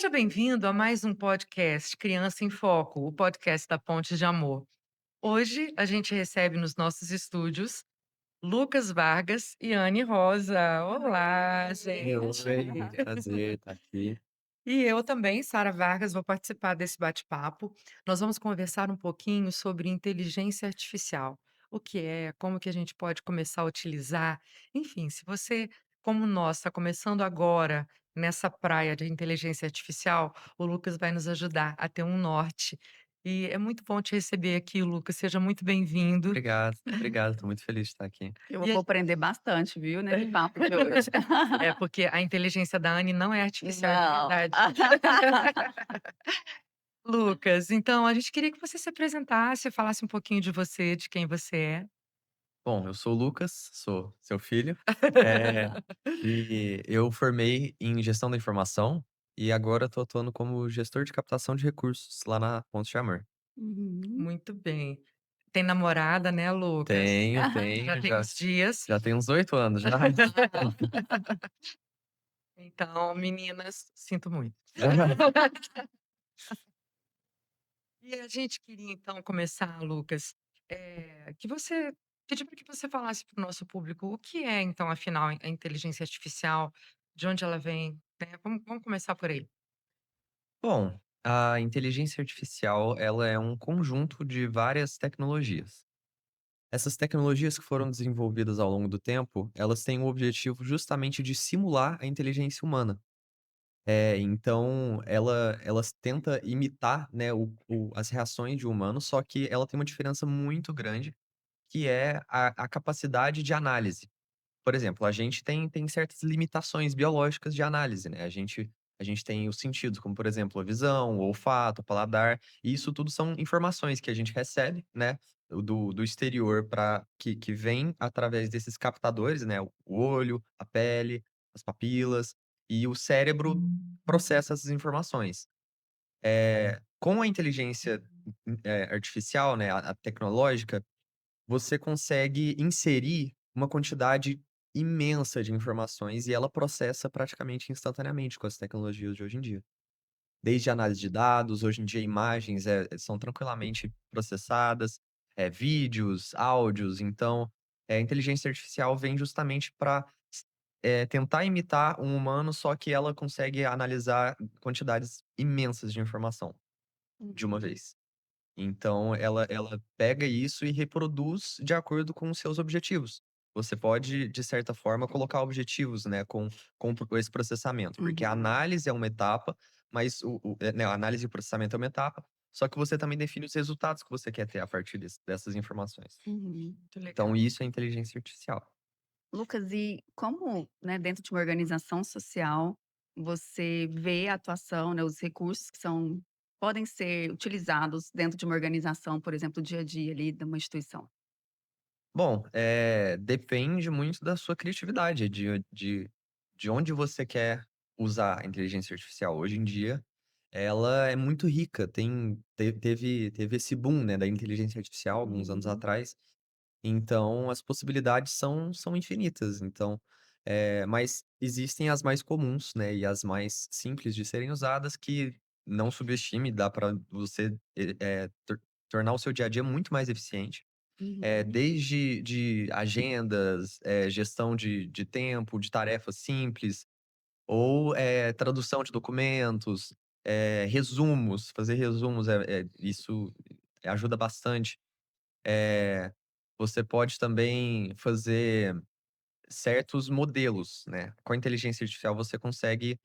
Seja bem-vindo a mais um podcast Criança em Foco, o podcast da Ponte de Amor. Hoje a gente recebe nos nossos estúdios Lucas Vargas e Anne Rosa. Olá, gente! Oi, prazer estar aqui. E eu também, Sara Vargas, vou participar desse bate-papo. Nós vamos conversar um pouquinho sobre inteligência artificial. O que é, como que a gente pode começar a utilizar. Enfim, se você, como nós, está começando agora nessa praia de inteligência artificial, o Lucas vai nos ajudar a ter um norte. E é muito bom te receber aqui, Lucas. Seja muito bem-vindo. Obrigado, obrigado, estou muito feliz de estar aqui. Eu E vou a- aprender bastante, viu, nesse papo de hoje. É porque a inteligência da Anne não é artificial, é de Não. verdade. Lucas, então a gente queria que você se apresentasse, falasse um pouquinho de você, de quem você é. Bom, eu sou o Lucas, sou seu filho, eh, e eu formei em gestão da informação e agora estou atuando como gestor de captação de recursos lá na Ponte de Amor. Uhum. Muito bem. Tem namorada, né, Lucas? Tenho, Já tenho, tem uns dias. já tem uns 8 anos já. Então, meninas, sinto muito. E a gente queria então começar, Lucas, que você pedir para que você falasse para o nosso público o que é então, afinal, a inteligência artificial, de onde ela vem, né? Vamos começar por aí. Bom, a inteligência artificial, ela é um conjunto de várias tecnologias. Essas tecnologias que foram desenvolvidas ao longo do tempo, elas têm o objetivo justamente de simular a inteligência humana. Então elas tenta imitar, né, as reações de um humano, só que ela tem uma diferença muito grande, que é a capacidade de análise. Por exemplo, a gente tem certas limitações biológicas de análise, né, a gente tem os sentidos, como por exemplo, a visão, o olfato, o paladar, e isso tudo são informações que a gente recebe, né, do exterior para que vem através desses captadores, né, o olho, a pele, as papilas, e o cérebro processa essas informações. Com a inteligência, artificial, né, a tecnológica, você consegue inserir uma quantidade imensa de informações e ela processa praticamente instantaneamente com as tecnologias de hoje em dia. Desde análise de dados, hoje em dia imagens, são tranquilamente processadas, vídeos, áudios, então, a inteligência artificial vem justamente para tentar imitar um humano, só que ela consegue analisar quantidades imensas de informação de uma Uhum. vez. Então ela pega isso e reproduz de acordo com os seus objetivos. Você pode, de certa forma, colocar objetivos, né, com esse processamento, porque a Uhum. análise é uma etapa, mas né, a análise e o processamento é uma etapa, só que você também define os resultados que você quer ter a partir dessas informações. Uhum. Muito Então legal. isso é inteligência artificial. Lucas, e como, né, dentro de uma organização social, você vê a atuação, né, os recursos que podem ser utilizados dentro de uma organização, por exemplo, dia a dia ali de uma instituição? Bom, depende muito da sua criatividade, de onde você quer usar a inteligência artificial. Hoje em dia, ela é muito rica, teve esse boom, né, da inteligência artificial alguns anos Uhum. atrás, então as possibilidades são infinitas, então, mas existem as mais comuns, né, e as mais simples de serem usadas que não subestime, dá para você, tornar o seu dia a dia muito mais eficiente. Uhum. Desde de agendas, gestão de tempo, de tarefas simples, ou, tradução de documentos, resumos, fazer resumos, isso ajuda bastante. Eh, Você pode também fazer certos modelos, né. Com a inteligência artificial você consegue,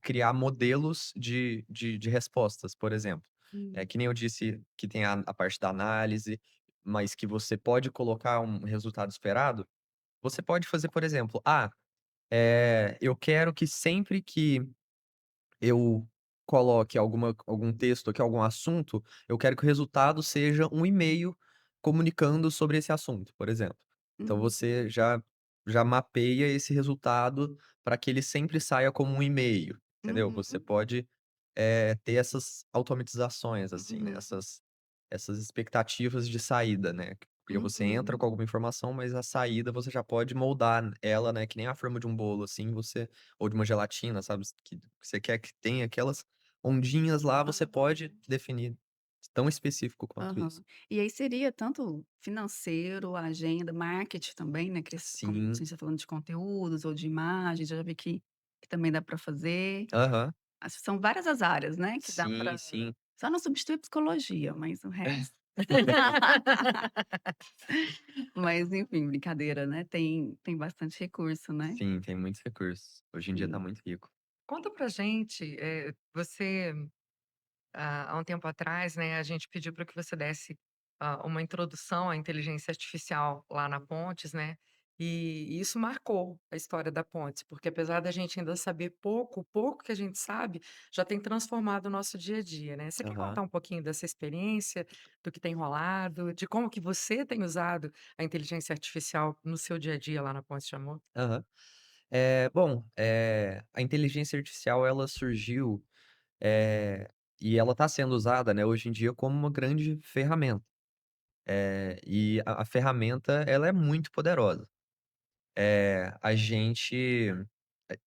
criar modelos de respostas, por exemplo. Hum. Que nem eu disse que tem a parte da análise, mas que você pode colocar um resultado esperado, você pode fazer, por exemplo: "Ah, eu quero que sempre que eu coloque algum texto aqui, algum assunto, eu quero que o resultado seja um e-mail comunicando sobre esse assunto", por exemplo. Então Uhum. você já mapeia esse resultado para que ele sempre saia como um e-mail, entendeu? Você Uhum. pode, ter essas automatizações, assim, né, Uhum. essas expectativas de saída, né. Porque você entra com Uhum. alguma informação, mas a saída você já pode moldar ela, né, que nem a forma de um bolo, assim, você ou de uma gelatina, sabe, que você quer que tenha aquelas ondinhas lá, você pode definir tão específico quanto Aham. isso. E aí seria tanto financeiro, agenda, marketing também, né, como a gente Sim. está falando de conteúdos ou de imagens, já vi que também dá para fazer. Aham. Acho que são várias as áreas, né, que dá Sim, para sim. só não substitui a psicologia, mas o resto mas enfim, brincadeira, né, tem bastante recurso, né. Sim, tem muitos recursos. Hoje em dia tá Sim. muito rico. Conta pra gente, você, há um tempo atrás, né, a gente pediu para que você desse, uma introdução à inteligência artificial lá na Pontes, né, e isso marcou a história da Pontes, porque apesar da gente ainda saber pouco, o pouco que a gente sabe, já tem transformado o nosso dia a dia, né. Você quer Aham, contar um pouquinho dessa experiência, do que tem rolado, de como que você tem usado a inteligência artificial no seu dia a dia lá na Pontes de Amor? aham. Bom, a inteligência artificial ela surgiu, eh, e ela está sendo usada, né, hoje em dia como uma grande ferramenta. E a ferramenta ela é muito poderosa. A gente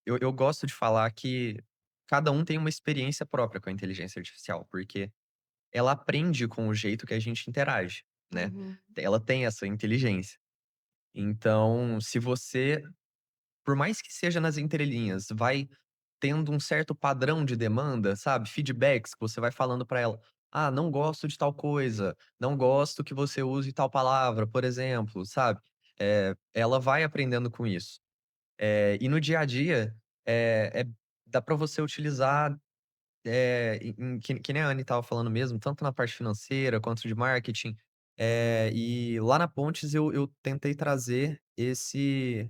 eu gosto de falar que cada um tem uma experiência própria com a inteligência artificial, porque ela aprende com o jeito que a gente interage, né. Uhum. Ela tem essa inteligência. Então, se você, por mais que seja nas entrelinhas, vai tendo um certo padrão de demanda, sabe, feedbacks que você vai falando pra ela: "Ah, não gosto de tal coisa, não gosto que você use tal palavra", por exemplo, sabe. Ela vai aprendendo com isso. E no dia a dia, dá pra você utilizar, que nem a Anne estava falando mesmo, tanto na parte financeira quanto de marketing. E lá na Pontes eu tentei trazer esse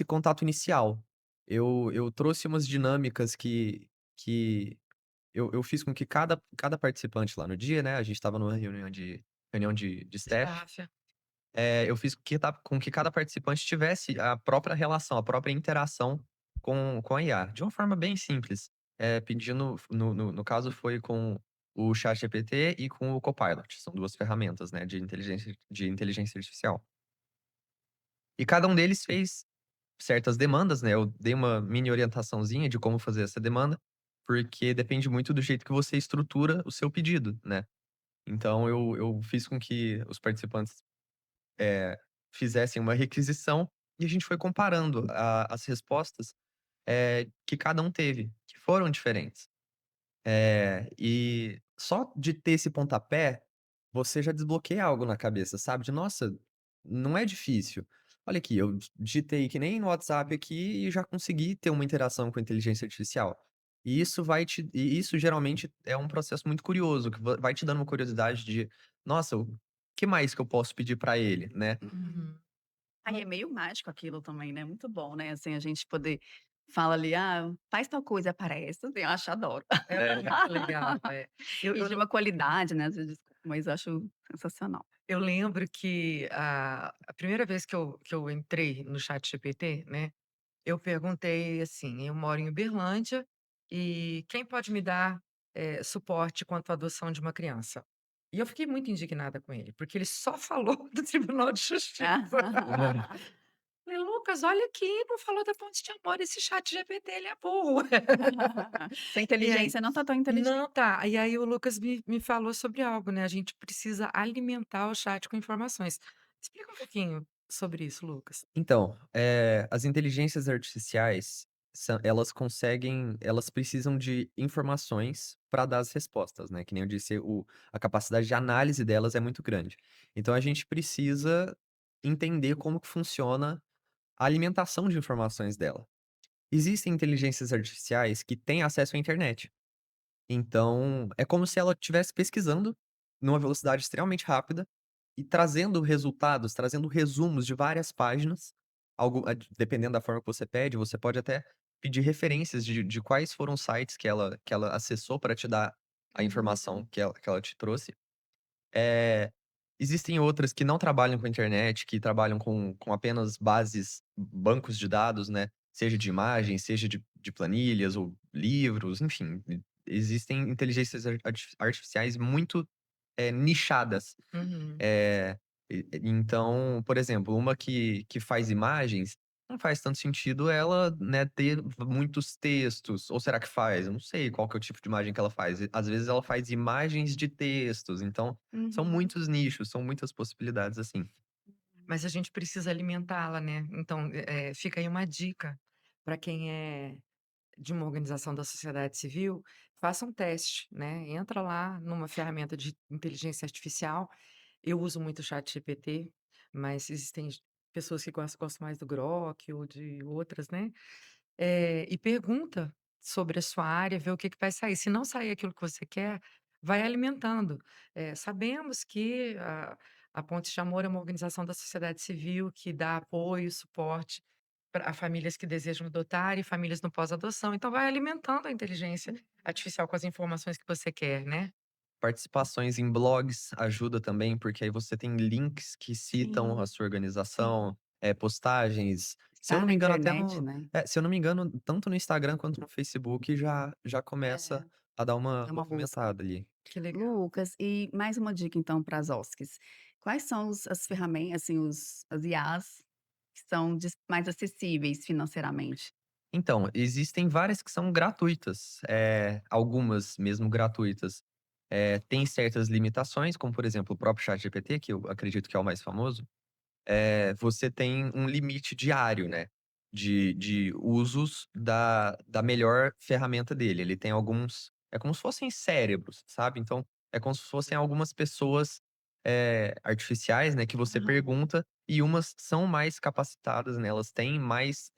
contato inicial. Eu trouxe umas dinâmicas que eu fiz com que cada participante lá no dia, né, a gente estava numa reunião de staff. Staff. Eu fiz com que cada participante tivesse a própria relação, a própria interação com a IA, de uma forma bem simples, pedindo no caso foi com o ChatGPT e com o Copilot, são 2 ferramentas, né, de inteligência artificial. E cada um deles fez certas demandas, né, eu dei uma mini orientaçãozinha de como fazer essa demanda, porque depende muito do jeito que você estrutura o seu pedido, né. Então eu fiz com que os participantes, eh, fizessem uma requisição e a gente foi comparando as respostas, que cada um teve, que foram diferentes. E só de ter esse pontapé, você já desbloqueia algo na cabeça, sabe, de: "Nossa, não é difícil. Olha aqui, eu digitei que nem no WhatsApp aqui e já consegui ter uma interação com a inteligência artificial". E isso geralmente é um processo muito curioso, que vai te dando uma curiosidade de: "Nossa, o que mais que eu posso pedir pra ele?", né. Uhum. Uhum. Aí é meio mágico aquilo também, né, muito bom, né, assim, a gente poder fala ali: "Ah, faz tal coisa", aparece, assim, eu acho adoro. É muito legal, é. Eu E de eu uma qualidade, né, às vezes, mas eu acho sensacional. eu lembro que a primeira vez que eu entrei no ChatGPT, né, eu perguntei assim: "Eu moro em Uberlândia e quem pode me dar, suporte quanto à adoção de uma criança?". E eu fiquei muito indignada com ele, porque ele só falou do Tribunal de Justiça. Falei: "Lucas, olha aqui, não falou da Ponte de Amor, esse ChatGPT ele é burro". Sua E aí inteligência não tá tão inteligente. não tá. E aí o Lucas me falou sobre algo, né, a gente precisa alimentar o chat com informações. Explica um pouquinho sobre isso, Lucas. Então, as inteligências artificiais elas precisam de informações para dar as respostas, né, que nem eu disse, a capacidade de análise delas é muito grande. Então a gente precisa entender como que funciona a alimentação de informações dela. Existem inteligências artificiais que têm acesso à internet. Então, é como se ela estivesse pesquisando numa velocidade extremamente rápida e trazendo resultados, trazendo resumos de várias páginas, dependendo da forma que você pede, você pode até pedir referências de quais foram os sites que ela acessou para te dar a informação Uhum. que ela te trouxe. Eh, Existem outras que não trabalham com a internet, que trabalham com apenas bancos de dados, né, seja de imagens, seja de planilhas ou livros, enfim, existem inteligências artificiais muito, nichadas. Uhum. Então, por exemplo, uma que faz imagens, não faz tanto sentido ela, né, ter muitos textos, ou será que faz? Eu não sei qual que é o tipo de imagem que ela faz. E às vezes ela faz imagens de textos, então são Uhum. muitos nichos, são muitas possibilidades, assim. Mas a gente precisa alimentá-la, né. Então, fica aí uma dica para quem é de uma organização da sociedade civil, faça um teste, né, entra lá numa ferramenta de inteligência artificial. Eu uso muito o ChatGPT, mas existem pessoas que gostam mais do Grok ou de outras, né. E pergunta sobre a sua área, vê o que que vai sair. Se não sair aquilo que você quer, vai alimentando. Sabemos que a Pontes de Amor é uma organização da sociedade civil que dá apoio, suporte a famílias que desejam adotar e famílias no pós-adoção, então vai alimentando a inteligência artificial com as informações que você quer, né. Participações em blogs ajuda também, porque aí você tem links que citam a Sim, sua sim. organização, postagens. Se eu Tá não na me engano até internet, no né. se eu não me engano, tanto no Instagram quanto no Facebook já começa É, a dar uma é uma busca. movimentada ali. Que legal. Lucas, e mais uma dica então para as OSCs. Quais são os as ferramentas, assim, os as IAs que são mais acessíveis financeiramente? Então, existem várias que são gratuitas, algumas mesmo gratuitas, têm certas limitações, como por exemplo o próprio ChatGPT, que eu acredito que é o mais famoso. Você tem um limite diário, né, de usos da melhor ferramenta dele. Ele tem alguns é como se fossem cérebros, sabe. Então, é como se fossem algumas pessoas, artificiais, né, que você Aham. pergunta e umas são mais capacitadas, né, elas têm mais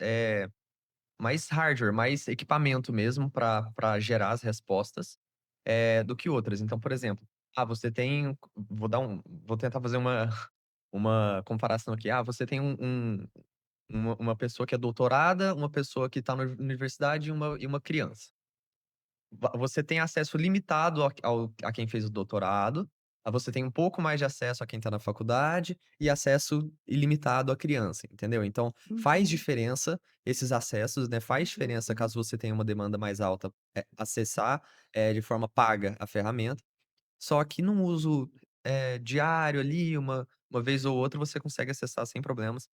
hardware, mais equipamento mesmo para gerar as respostas, do que outras. Então, por exemplo, você tem vou tentar fazer uma comparação aqui. Você tem uma pessoa que é doutorada, uma pessoa que está na universidade e uma criança. Você tem acesso limitado a quem fez o doutorado, você tem um pouco mais de acesso a quem está na faculdade e acesso ilimitado à criança, entendeu? Então, faz Uhum. diferença esses acessos, né, faz diferença Uhum. caso você tenha uma demanda mais alta, acessar, de forma paga a ferramenta. Só que num uso, diário ali, uma vez ou outra, você consegue acessar sem problemas,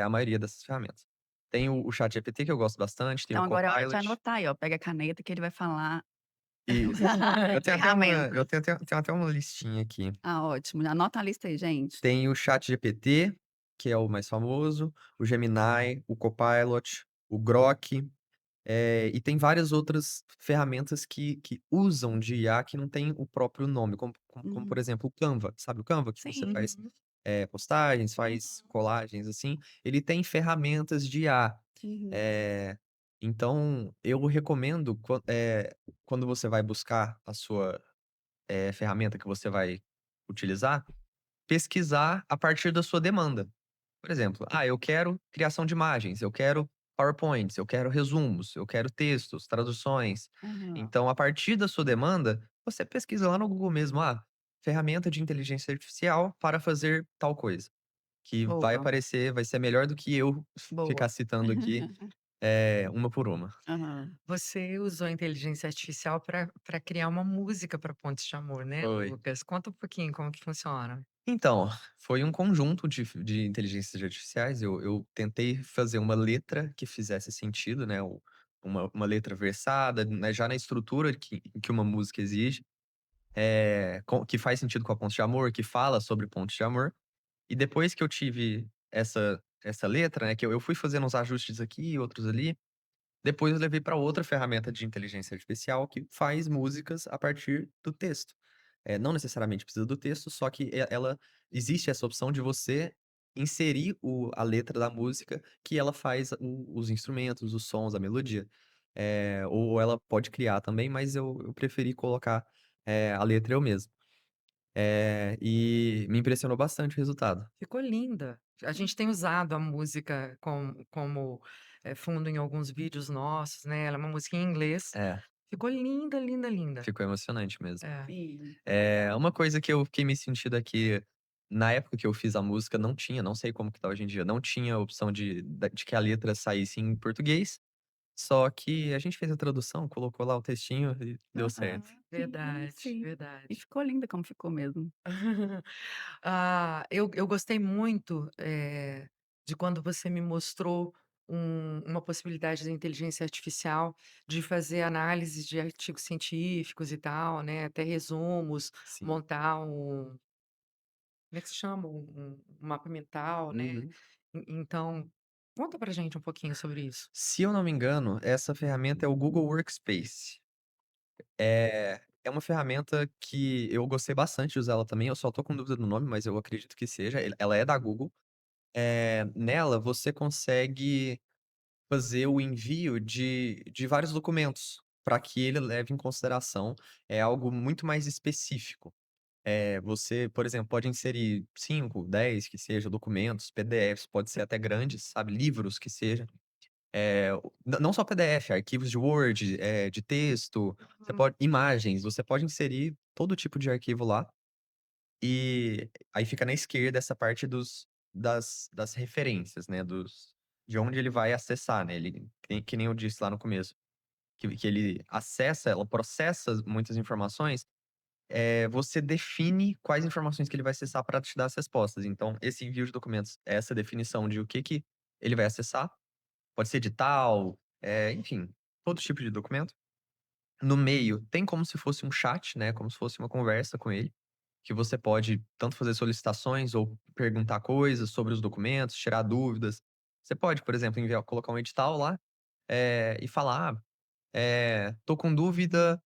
a maioria dessas ferramentas. Tem o ChatGPT que eu gosto bastante, tem o Então agora é hora de Copilot. anotar aí, ó, pega a caneta que ele vai falar Isso. Eu tenho até uma eu ferramentas. tenho até uma listinha aqui. Ah, ótimo. Anota a lista aí, gente. Tem o ChatGPT, que é o mais famoso, o Gemini, o Copilot, o Grok, e tem várias outras ferramentas que usam de IA que não tem o próprio nome, como, por Uhum. exemplo, o Canva. Sabe o Canva? Que você Sim. faz, Uhum. postagens, faz Uhum. colagens, assim. Ele tem ferramentas de IA. Uhum. Eh, então eu recomendo quando você vai buscar a sua, ferramenta que você vai utilizar, pesquisar a partir da sua demanda. Por exemplo, eu quero criação de imagens, eu quero PowerPoints, eu quero resumos, eu quero textos, traduções. Aham. Então, a partir da sua demanda, você pesquisa lá no Google mesmo, ferramenta de inteligência artificial para fazer tal coisa, que vai Boa, aparecer, vai ser melhor do que eu boa. ficar citando aqui, uma por uma. Aham. Você usou a inteligência artificial para criar uma música para Pontes de Amor, né, Foi. Lucas? Conta um pouquinho como que funciona. Então, foi um conjunto de inteligências artificiais. Eu tentei fazer uma letra que fizesse sentido, né, uma letra versada, né, já na estrutura que uma música exige, que faz sentido com a Pontos de Amor, que fala sobre pontos de amor. E depois que eu tive essa letra, né, que eu fui fazendo uns ajustes aqui e outros ali, depois eu levei para outra ferramenta de inteligência artificial que faz músicas a partir do texto. Não necessariamente precisa do texto, só que ela existe essa opção de você inserir a letra da música que ela faz os instrumentos, os sons, a melodia. Ou ela pode criar também, mas eu preferi colocar, a letra eu mesmo. E me impressionou bastante o resultado. Ficou linda. A gente tem usado a música como, fundo em alguns vídeos nossos, né, ela é uma música em inglês. É, Ficou linda, linda, linda. ficou emocionante mesmo. É. Sim. Uma coisa que eu fiquei me sentindo aqui, na época que eu fiz a música não tinha, não sei como que tá hoje em dia, não tinha a opção de que a letra saísse em português, Só que a gente fez a tradução, colocou lá o textinho e deu certo. Aham. Sim, Verdade, sim. E verdade. ficou linda como ficou mesmo. Eu gostei muito, de quando você me mostrou uma possibilidade da inteligência artificial de fazer análise de artigos científicos e tal, né, até resumos, Sim. montar como é que se chama? Um mapa mental, né. Uhum. Então, conta pra gente um pouquinho sobre isso. Se eu não me engano, essa ferramenta é o Google Workspace. É uma ferramenta que eu gostei bastante de usar ela também, eu só tô com dúvida do nome, mas eu acredito que seja, ela é da Google. Nela você consegue fazer o envio de vários documentos, para que ele leve em consideração, algo muito mais específico. Você, por exemplo, pode inserir 5, 10 que seja, documentos, PDFs, pode ser até grandes, sabe, livros que seja. Não só PDF, arquivos de Word, de texto, você Hum. pode imagens, você pode inserir todo tipo de arquivo lá, e aí fica na esquerda essa parte das referências, né, de onde ele vai acessar, né, ele que nem eu disse lá no começo, que ele acessa, ela processa muitas informações, você define quais informações que ele vai acessar para te dar as respostas. Então, esse envio de documentos é essa definição de o que que ele vai acessar, pode ser edital, enfim, todo tipo de documento. No meio, tem como se fosse um chat, né, como se fosse uma conversa com ele, que você pode tanto fazer solicitações ou perguntar coisas sobre os documentos, tirar dúvidas. Você pode, por exemplo, enviar colocar um edital lá, e falar: "Ah, tô com dúvida,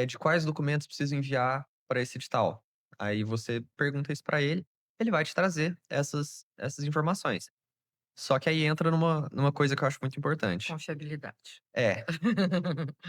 de quais documentos preciso enviar para esse edital". Aí você pergunta isso para ele, ele vai te trazer essas informações. Só que aí entra numa coisa que eu acho muito importante. Confiabilidade. É,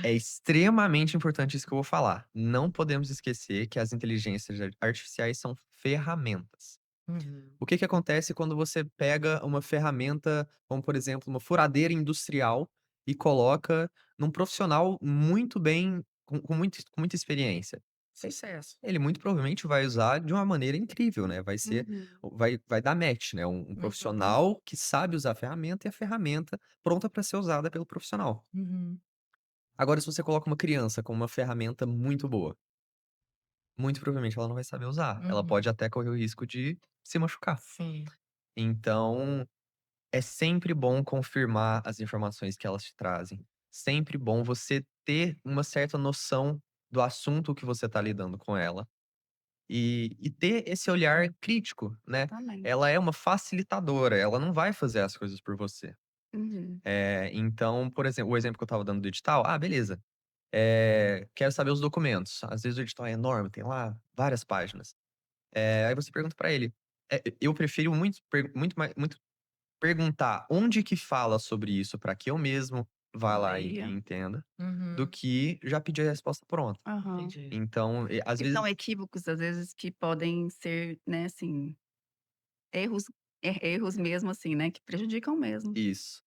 é extremamente importante isso que eu vou falar. Não podemos esquecer que as inteligências artificiais são ferramentas. Uhum. O que que acontece quando você pega uma ferramenta, como por exemplo, uma furadeira industrial e coloca num profissional muito bem com muita experiência? E Sucesso. ele muito provavelmente vai usar de uma maneira incrível, né, vai ser Uhum. vai dar match, né, um Uhum. profissional que sabe usar a ferramenta e a ferramenta pronta para ser usada pelo profissional. Uhum. Agora se você coloca uma criança com uma ferramenta muito boa, muito provavelmente ela não vai saber usar, ela Uhum. pode até correr o risco de se machucar. Sim. Então é sempre bom confirmar as informações que elas te trazem. Sempre bom você ter uma certa noção do assunto que você está lidando com ela. E ter esse olhar crítico, né. Ela Exatamente. é uma facilitadora, ela não vai fazer as coisas por você. Uhum. Então, por exemplo, o exemplo que eu estava dando do edital, beleza, quero saber os documentos. Às vezes o edital é enorme, tem lá várias páginas. Aí você pergunta pra ele. Eu prefiro muito perguntar onde que fala sobre isso para que eu mesmo vá lá e Leia. entenda, do Uhum. que já pedir a resposta pronta. Aham. Entendi. Então, às Que vezes são equívocos, às vezes, que podem ser, né, assim, erros erros mesmo, assim, né, que prejudicam mesmo. isso.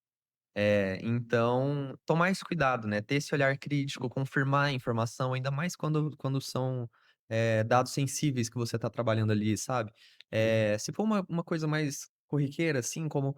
Então, tomar esse cuidado, né, ter esse olhar crítico, confirmar a informação, ainda mais quando são, dados sensíveis que você está trabalhando ali, sabe. Se for uma coisa mais corriqueira, assim, como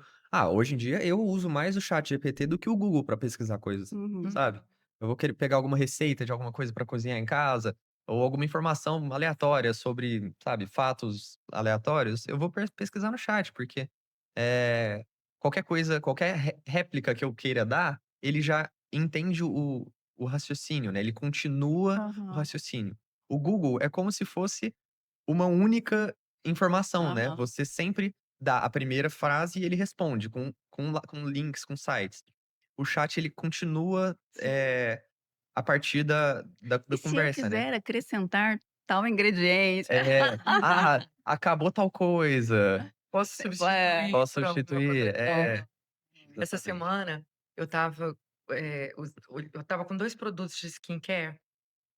hoje em dia eu uso mais o chat ChatGPT do que o Google para pesquisar coisas, Uhum. sabe. Eu vou querer pegar alguma receita de alguma coisa para cozinhar em casa, ou alguma informação aleatória sobre, sabe, fatos aleatórios, eu vou pesquisar no chat, porque, eh qualquer coisa, qualquer réplica que eu queira dar, ele já entende o raciocínio, né, ele continua o Aham, raciocínio. O Google é como se fosse uma única informação, né, aham. você sempre dá a primeira frase e ele responde com links, com sites. O chat ele continua, Sim. a partir E da se eu conversa, né. quiser acrescentar tal ingrediente? Acabou tal coisa, Posso É. substituir posso por alguma coisa substituir. legal. Essa Exatamente. semana eu estava, eu estava com 2 produtos de skincare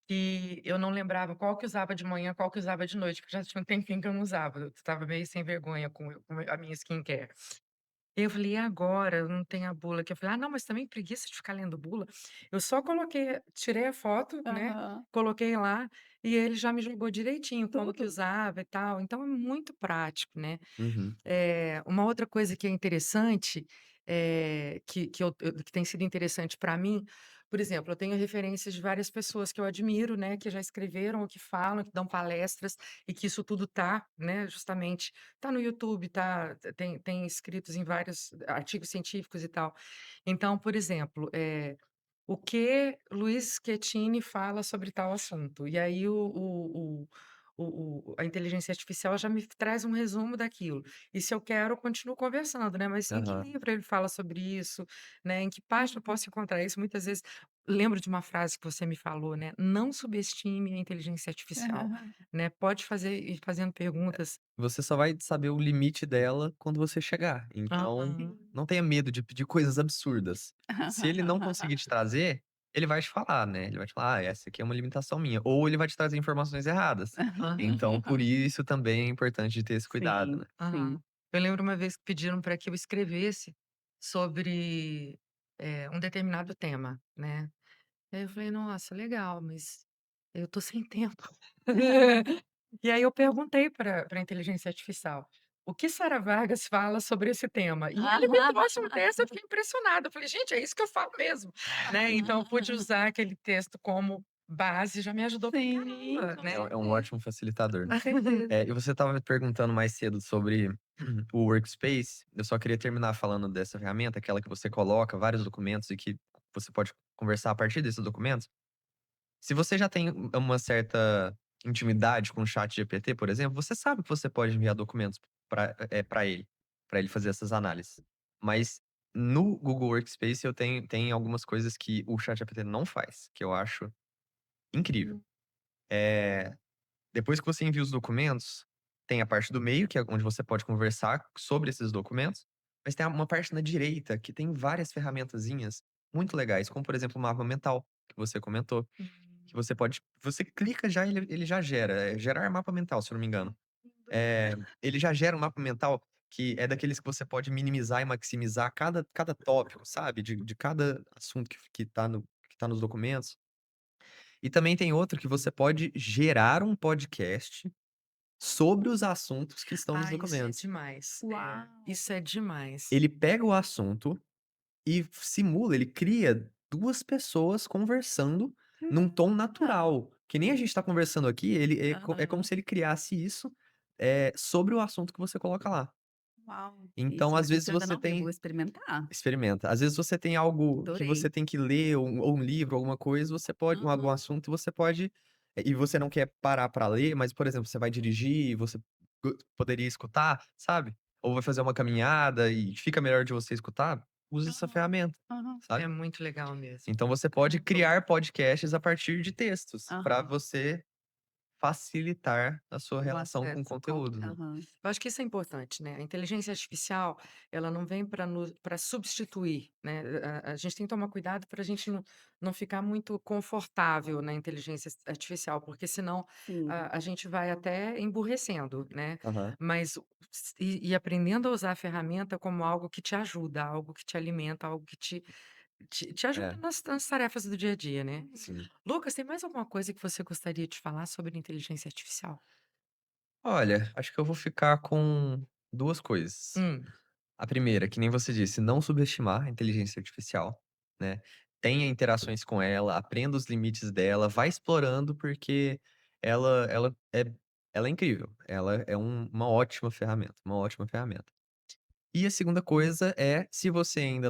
que eu não lembrava qual que usava de manhã, qual que usava de noite, porque já tinha um tempinho que eu não usava. Eu estava meio sem vergonha com a minha skincare. Eu falei: "E agora? Eu não tenho a bula aqui". Eu falei: "Ah, não, mas também preguiça de ficar lendo bula". Eu só coloquei tirei a foto, né, Aham. coloquei lá, e ele já me jogou direitinho como que Tudo. usava e tal, então é muito prático, né. Uhum. Uma outra coisa que é interessante que tem sido interessante para mim. Por exemplo, eu tenho referências de várias pessoas que eu admiro, né, que já escreveram ou que falam, que dão palestras e que isso tudo tá, né, justamente tá no YouTube, tem escritos em vários artigos científicos e tal. Então, por exemplo, o que Luiz Schettini fala sobre tal assunto. E aí a inteligência artificial já me traz um resumo daquilo. E se eu quero, eu continuo conversando, né, mas em que Aham. livro ele fala sobre isso, né, em que página eu Uhum. posso encontrar isso? Muitas vezes lembro de uma frase que você me falou, né, não subestime a inteligência artificial, né, pode fazer ir fazendo perguntas. Você só vai saber o limite dela quando você chegar, então Aham. Sim. não tenha medo de pedir coisas absurdas. Se ele não conseguir te trazer, ele vai te falar, né, ele vai te falar: "Ah, essa aqui é uma limitação minha", ou ele vai te trazer informações erradas. Então por isso também é importante de ter esse cuidado, Sim, né. sim. Aham. Eu lembro uma vez que pediram para que eu escrevesse sobre, um determinado tema, né. Aí eu falei: "Nossa, legal, mas eu tô sem tempo". E aí eu perguntei para a inteligência artificial: "O que Sara Vargas fala sobre esse tema?". E ele me trouxe um texto, eu fiquei impressionada, eu falei: "Gente, é isso que eu falo mesmo", né. Então eu pude usar aquele texto como base, já me ajudou pra Sim, caramba, com É né. um certeza. ótimo facilitador, né. Com certeza. E você estava me perguntando mais cedo sobre o Workspace, eu só queria terminar falando dessa ferramenta, aquela que você coloca vários documentos e que você pode conversar a partir desses documentos. Se você já tem uma certa intimidade com o ChatGPT, por exemplo, você sabe que você pode enviar documentos para ele fazer essas análises. Mas no Google Workspace eu tenho tem algumas coisas que o ChatGPT não faz, que eu acho incrível. Hum. Eh, Depois que você envia os documentos, tem a parte do meio, que é onde você pode conversar sobre esses documentos, mas tem uma parte na direita que tem várias ferramentazinhas muito legais, como por exemplo o mapa mental, que você comentou. Que Hum. você clica já ele já gera, gerar mapa mental, se eu não me engano. Lindo. Ele já gera um mapa mental que é daqueles que você pode minimizar e maximizar cada tópico, sabe, de cada assunto que tá nos documentos. E também tem outro que você pode gerar um podcast sobre os assuntos que estão nos Ah, isso é documentos. demais. É, Uau! isso é demais. Ele pega o assunto e simula, ele cria 2 pessoas conversando num tom Ah, natural, que nem a gente tá conversando aqui, ele é como aham. se ele criasse isso, sobre o assunto que você coloca lá. Uau! Então, Isso às vezes isso eu ainda você não vi, vou tem experimentar. experimenta. Às vezes você tem algo que você Adorei. tem que ler, ou um livro, alguma coisa, você pode algum Aham. assunto, você pode e você não quer parar pra ler, mas, por exemplo, você vai dirigir, você poderia escutar, sabe? Ou vai fazer uma caminhada e fica melhor de você escutar, usa essa Aham. ferramenta, Aham. É sabe? muito legal mesmo. Então você pode Arrasou. criar podcasts a partir de textos, para Aham. você facilitar a sua O relação com o acesso com conteúdo, né. aham. Eu acho que isso é importante, né, a inteligência artificial, ela não vem para substituir, né, a gente tem que tomar cuidado para a gente não ficar muito confortável na inteligência artificial, porque senão Sim. a gente vai até emburrecendo, né, Aham. mas e aprendendo a usar a ferramenta como algo que te ajuda, algo que te alimenta, algo que te ajuda É, nas tarefas do dia a dia, né. Uhum. sim. Lucas, tem mais alguma coisa que você gostaria de falar sobre inteligência artificial? Olha, acho que eu vou ficar com 2 coisas. Hum. A primeira, que nem você disse, não subestimar a inteligência artificial, né. Tenha interações com ela, aprenda os limites dela, vai explorando, porque ela é incrível, ela é uma ótima ferramenta, uma ótima ferramenta. E a segunda coisa é, se você ainda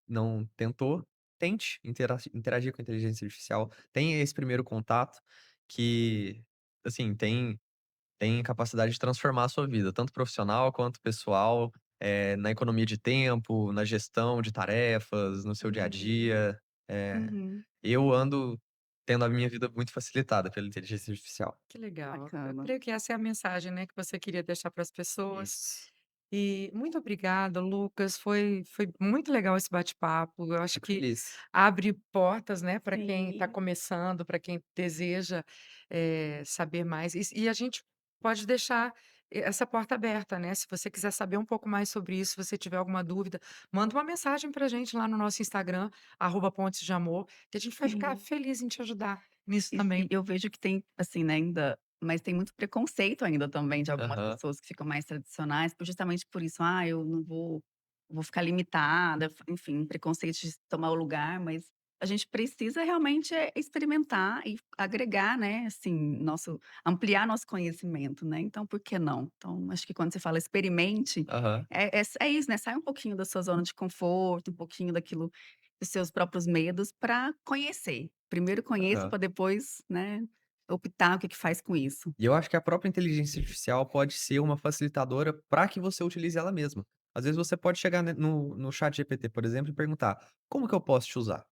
não tentou, tente interagir com a inteligência artificial, tenha esse primeiro contato que, assim, tem capacidade de transformar a sua vida, tanto profissional quanto pessoal, na economia de tempo, na gestão de tarefas, no seu dia a Uhum. dia. Eh, Uhum. eu ando tendo a minha vida muito facilitada pela inteligência artificial. Que legal. Eu Bacana. creio que essa é a mensagem, né, que você queria deixar para as pessoas. Isso. E muito obrigada, Lucas. Foi muito legal esse bate-papo. Eu acho Fico que feliz. abre portas, né, para quem está Sim. começando, para quem deseja, saber mais. E a gente pode deixar essa porta aberta, né? Se você quiser saber um pouco mais sobre isso, se você tiver alguma dúvida, manda uma mensagem para a gente lá no nosso Instagram, @pontes de amor, que a gente vai ficar Sim. feliz em te ajudar nisso E também. eu vejo que tem, assim, né, ainda mas tem muito preconceito ainda também de algumas Aham. pessoas que ficam mais tradicionais, justamente por isso: "Ah, eu não vou vou ficar limitada, enfim, preconceito de tomar o lugar, mas a gente precisa realmente experimentar e agregar, né, assim, nosso ampliar nosso conhecimento, né, então por que não? Então acho que quando você fala experimente, Aham, é isso, né, sai um pouquinho da sua zona de conforto, um pouquinho daquilo dos seus próprios medos para conhecer. Primeiro conheça aham. para depois, né, optar o que que faz com isso. E eu acho que a própria inteligência artificial pode ser uma facilitadora para que você utilize ela mesma. Às vezes você pode chegar no chat GPT, por exemplo, e perguntar: "Como que eu posso te usar?"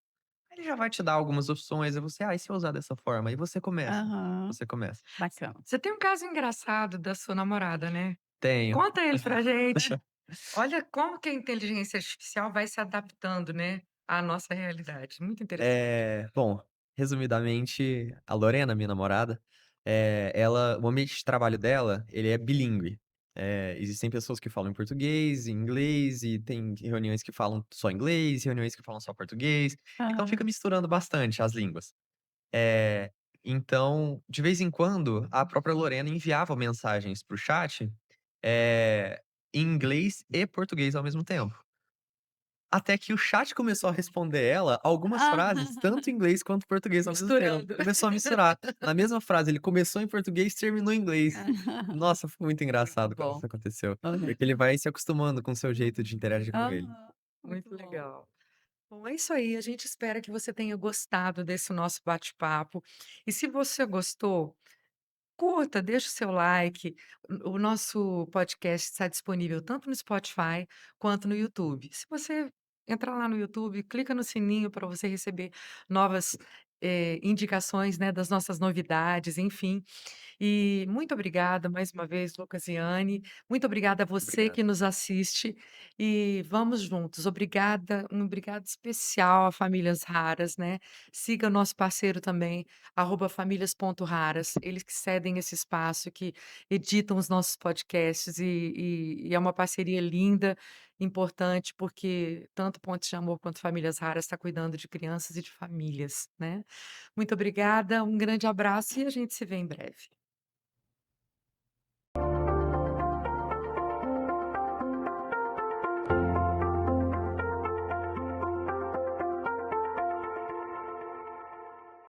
Ele já vai te dar algumas opções, aí você: "Ah, e se eu usar dessa forma?" Aí você começa, Aham, você começa. bacana. Você tem um caso engraçado da sua namorada, né? Tenho. Conta ele pra gente. Olha como que a inteligência artificial vai se adaptando, né, à nossa realidade. Muito interessante. Bom, resumidamente, a Lorena, minha namorada, o ambiente de trabalho dela, ele é bilíngue. Existem pessoas que falam em português, em inglês, e tem reuniões que falam só inglês, reuniões que falam só português, então fica Aham. misturando bastante as línguas. Eh, então, de vez em quando, a própria Lorena enviava mensagens para o chat, eh, em inglês e português ao mesmo tempo. Até que o chat começou a responder ela algumas Ah. frases, tanto em inglês quanto em português ao mesmo tempo. Misturando. Começou a misturar. Na mesma frase, ele começou em português, terminou em inglês. Nossa, foi muito Muito engraçado quando bom. isso aconteceu, Aham. porque ele vai se acostumando com o seu jeito de interagir com ele. Aham, muito Muito bom. legal. Bom, é isso aí. A gente espera que você tenha gostado desse nosso bate-papo. E se você gostou, curta, deixa o seu like. O nosso podcast está disponível tanto no Spotify quanto no YouTube. Se você entrar lá no YouTube, clica no sininho para você receber novas, indicações, né, das nossas novidades, enfim. E muito obrigada mais uma vez, Lucas e Anne. Muito obrigada a você Obrigado. que nos assiste e vamos juntos. Obrigada, um obrigado especial a Famílias Raras, né. Siga o nosso parceiro também, @famílias.raras, eles que cedem esse espaço, que editam os nossos podcasts e é uma parceria linda, importante, porque tanto Pontes de Amor quanto Famílias Raras está cuidando de crianças e de famílias, né. Muito obrigada, um grande abraço e a gente se vê em breve.